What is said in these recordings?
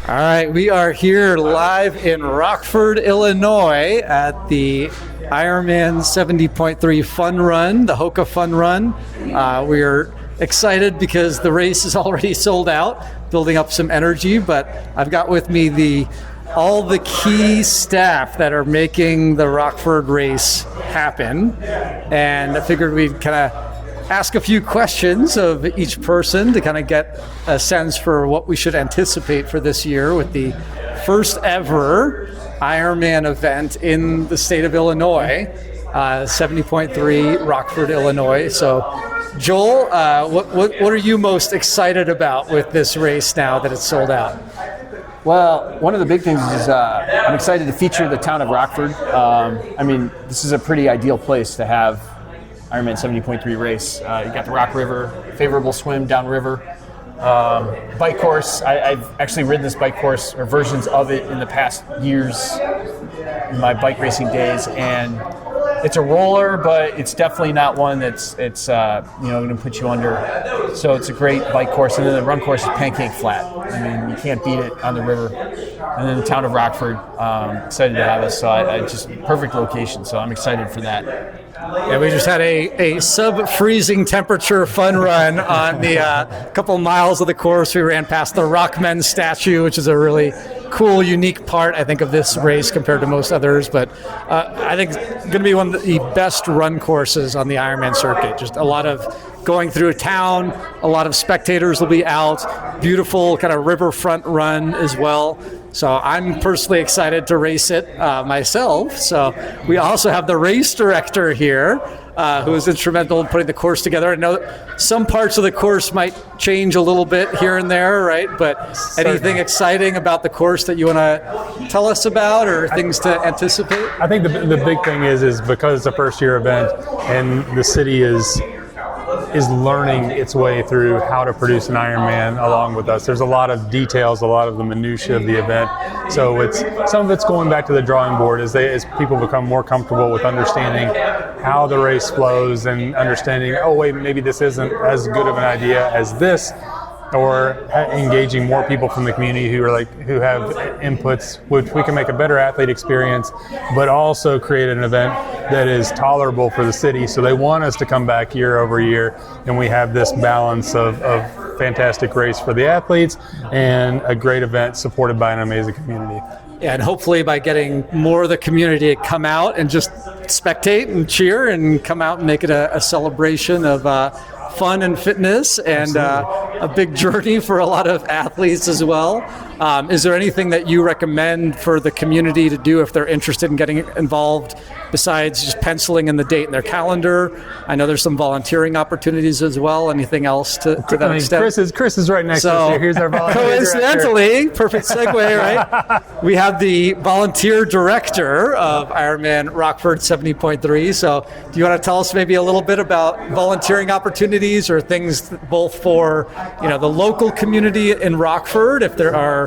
All right, we are here live in Rockford, Illinois at the Ironman 70.3 Fun Run, the HOKA Fun Run. We are excited because the race is already sold out, building up some energy, but I've got with me all the key staff that are making the Rockford race happen, and I figured we'd kind of ask a few questions of each person to kind of get a sense for what we should anticipate for this year with the first ever Ironman event in the state of Illinois, 70.3 Rockford, Illinois. So, Joel, what are you most excited about with this race now that it's sold out? Well, one of the big things is I'm excited to feature the town of Rockford. This is a pretty ideal place to have Ironman 70.3 race. You got the Rock River, favorable swim downriver, bike course. I've actually ridden this bike course or versions of it in the past years in my bike racing days, and it's a roller, but it's definitely not one that's going to put you under. So it's a great bike course, and then the run course is pancake flat. I mean, you can't beat it on the river. And then the town of Rockford, excited to have us. So I just perfect location. So I'm excited for that. Yeah, we just had a sub-freezing temperature fun run on the couple miles of the course. We ran past the Rockmen statue, which is a really cool, unique part, I think, of this race compared to most others. But I think it's going to be one of the best run courses on the Ironman circuit. Just a lot of going through a town, a lot of spectators will be out, beautiful kind of riverfront run as well. So I'm personally excited to race it myself. So we also have the race director here who was instrumental in putting the course together. I know some parts of the course might change a little bit here and there, right? But anything exciting about the course that you want to tell us about or things to anticipate? I think the big thing is because it's a first year event and the city is learning its way through how to produce an Ironman along with us. There's a lot of details, a lot of the minutiae of the event. So some of it's going back to the drawing board as people become more comfortable with understanding how the race flows and understanding, oh wait, maybe this isn't as good of an idea as this, or engaging more people from the community who have inputs, which we can make a better athlete experience, but also create an event that is tolerable for the city. So they want us to come back year over year, and we have this balance of fantastic race for the athletes and a great event supported by an amazing community. Yeah, and hopefully by getting more of the community to come out and just spectate and cheer and come out and make it a celebration of fun and fitness and a big journey for a lot of athletes as well. Is there anything that you recommend for the community to do if they're interested in getting involved besides just penciling in the date in their calendar? I know there's some volunteering opportunities as well. Anything else to that extent? Chris is right next to us. Here's our volunteer coincidentally, perfect segue, right? We have the volunteer director of Ironman Rockford 70.3. So do you want to tell us maybe a little bit about volunteering opportunities or things both for the local community in Rockford, if there are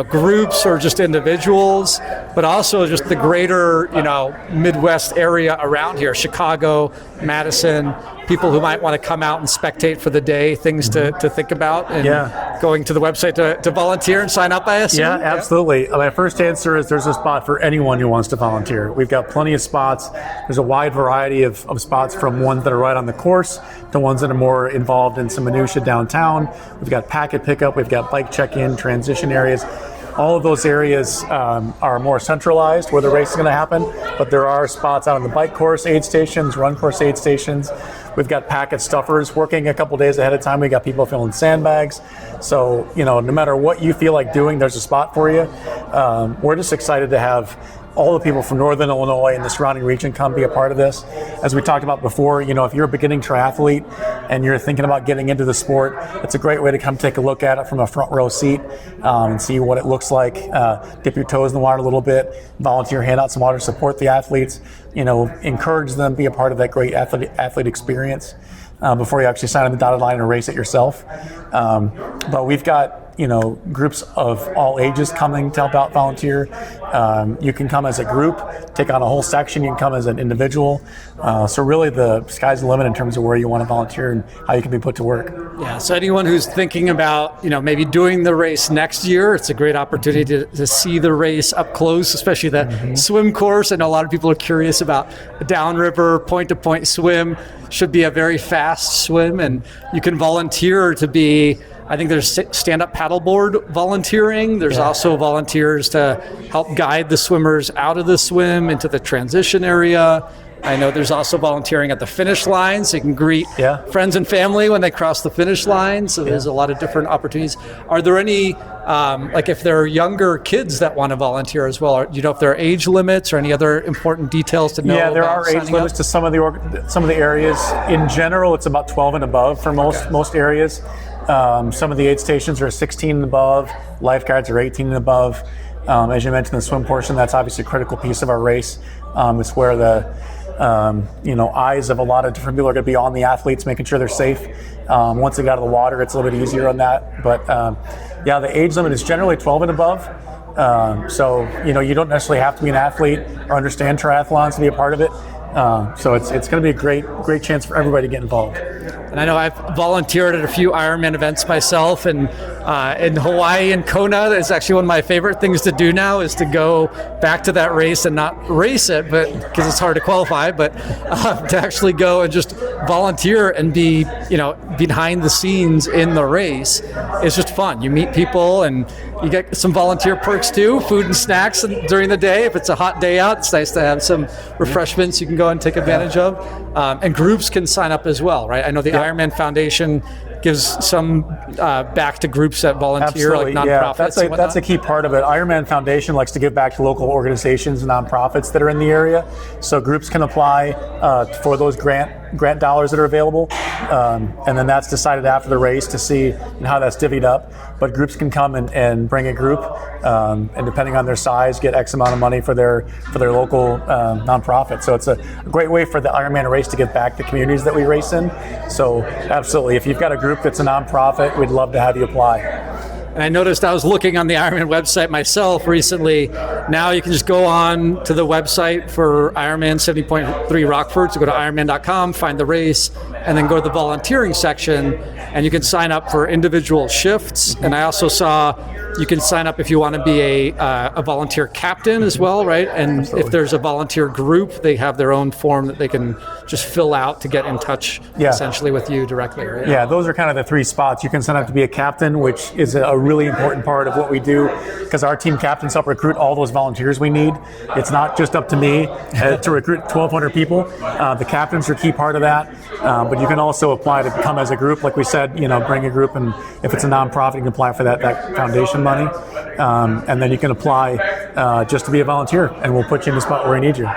groups or just individuals, but also just the greater Midwest area around here, Chicago, Madison, people who might want to come out and spectate for the day, things to think about, and going to the website to volunteer and sign up, I assume? Yeah, absolutely. My first answer is there's a spot for anyone who wants to volunteer. We've got plenty of spots. There's a wide variety of spots, from ones that are right on the course to ones that are more involved in some minutia downtown. We've got packet pickup, we've got bike check-in, transition areas. All of those areas are more centralized where the race is going to happen, but there are spots out on the bike course aid stations, run course aid stations. We've got packet stuffers working a couple days ahead of time. We got people filling sandbags. So, no matter what you feel like doing, there's a spot for you. We're just excited to have all the people from Northern Illinois and the surrounding region come be a part of this. As we talked about before, if you're a beginning triathlete and you're thinking about getting into the sport, it's a great way to come take a look at it from a front row seat and see what it looks like. Dip your toes in the water a little bit, volunteer, hand out some water, support the athletes, encourage them, be a part of that great athlete experience before you actually sign on the dotted line and race it yourself. But we've got groups of all ages coming to help out volunteer. You can come as a group, take on a whole section. You can come as an individual. So really the sky's the limit in terms of where you want to volunteer and how you can be put to work. Yeah, so anyone who's thinking about, maybe doing the race next year, it's a great opportunity to see the race up close, especially the swim course. I know a lot of people are curious about a downriver point-to-point swim. Should be a very fast swim, and you can volunteer to be, I think there's stand-up paddleboard volunteering. There's also volunteers to help guide the swimmers out of the swim into the transition area. I know there's also volunteering at the finish line, so you can greet friends and family when they cross the finish line. So there's a lot of different opportunities. Are there any, if there are younger kids that want to volunteer as well? Do you know if there are age limits or any other important details to know? Yeah, there about are age limits to some of the areas. In general, it's about 12 and above for most areas. Some of the aid stations are 16 and above. Lifeguards are 18 and above. As you mentioned, the swim portion, that's obviously a critical piece of our race. It's where the eyes of a lot of different people are going to be on the athletes, making sure they're safe. Once they get out of the water, it's a little bit easier on that. But the age limit is generally 12 and above. So you don't necessarily have to be an athlete or understand triathlons to be a part of it. So it's going to be a great chance for everybody to get involved. And I know I've volunteered at a few Ironman events myself, and in Hawaii and Kona, it's actually one of my favorite things to do now is to go back to that race and not race it, but because it's hard to qualify, but to actually go and just volunteer and be, behind the scenes in the race. It's just fun. You meet people and you get some volunteer perks too, food and snacks during the day. If it's a hot day out, it's nice to have some refreshments you can go and take advantage of. And groups can sign up as well, right? I know the Ironman Foundation gives some back to groups that volunteer, like nonprofits. Yeah, that's a key part of it. Ironman Foundation likes to give back to local organizations and nonprofits that are in the area, so groups can apply for those grant dollars that are available, and then that's decided after the race to see how that's divvied up. But groups can come and bring a group, and depending on their size, get X amount of money for their local nonprofit. So it's a great way for the Ironman race to give back to communities that we race in. So absolutely, if you've got a group that's a nonprofit, we'd love to have you apply. And I noticed I was looking on the Ironman website myself recently. Now you can just go on to the website for Ironman 70.3 Rockford. So go to ironman.com, find the race, and then go to the volunteering section, and you can sign up for individual shifts. And I also saw you can sign up if you want to be a volunteer captain as well, right? And Absolutely. If there's a volunteer group, they have their own form that they can just fill out to get in touch essentially with you directly, right? Yeah, those are kind of the three spots. You can sign up to be a captain, which is a really important part of what we do, because our team captains help recruit all those volunteers we need. It's not just up to me to recruit 1,200 people. The captains are a key part of that, but you can also apply to come as a group. Like we said, bring a group, and if it's a nonprofit, you can apply for that foundation money, and then you can apply just to be a volunteer, and we'll put you in the spot where we need you.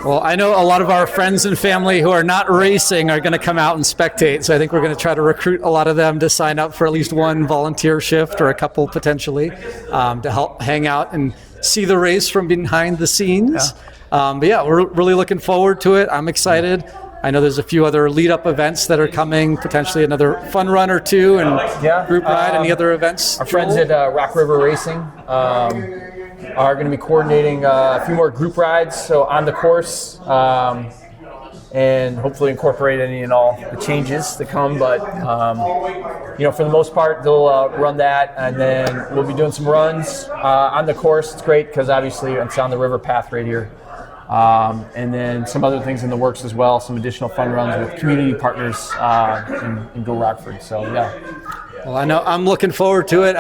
Well, I know a lot of our friends and family who are not racing are going to come out and spectate, so I think we're going to try to recruit a lot of them to sign up for at least one volunteer shift, or a couple potentially, to help hang out and see the race from behind the scenes. But we're really looking forward to it. I'm excited. I know there's a few other lead-up events that are coming, potentially another fun run or two, and group ride. Any other events? Our friends at Rock River Racing are going to be coordinating a few more group rides, so on the course, and hopefully incorporate any and all the changes that come. But for the most part, they'll run that, and then we'll be doing some runs on the course. It's great because obviously it's on the river path right here. And then some other things in the works as well, some additional fun runs with community partners in Go Rockford. So, Well, I know I'm looking forward to it.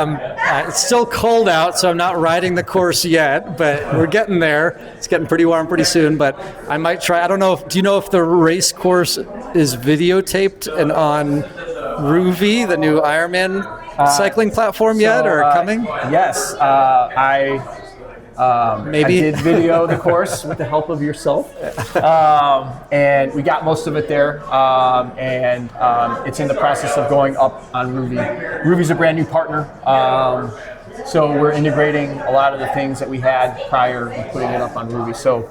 It's still cold out, so I'm not riding the course yet, but we're getting there. It's getting pretty warm pretty soon, but I might try. I don't know. Do you know if the race course is videotaped and on Ruvi, the new Ironman cycling platform yet, or coming? Yes. Maybe I did video the course with the help of yourself, and we got most of it there, and it's in the process of going up on Ruvi. Ruvi's a brand new partner, so we're integrating a lot of the things that we had prior and putting it up on Ruvi. So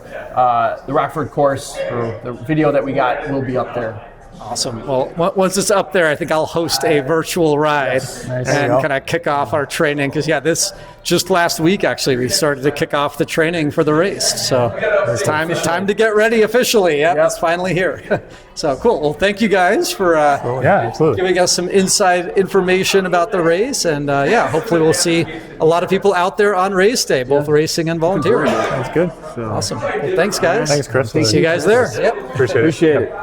the Rockford course, or the video that we got, will be up there. Awesome. Well, once it's up there, I think I'll host a virtual ride and kind of kick off our training. Because this just last week actually we started to kick off the training for the race. So it's time to get ready officially. Yep. It's finally here. So cool. Well, thank you guys for giving us some inside information about the race, and hopefully we'll see a lot of people out there on race day, both racing and volunteering. That's good. Awesome. Well, thanks, guys. Thanks, Chris. See you guys there. Yep. Appreciate it.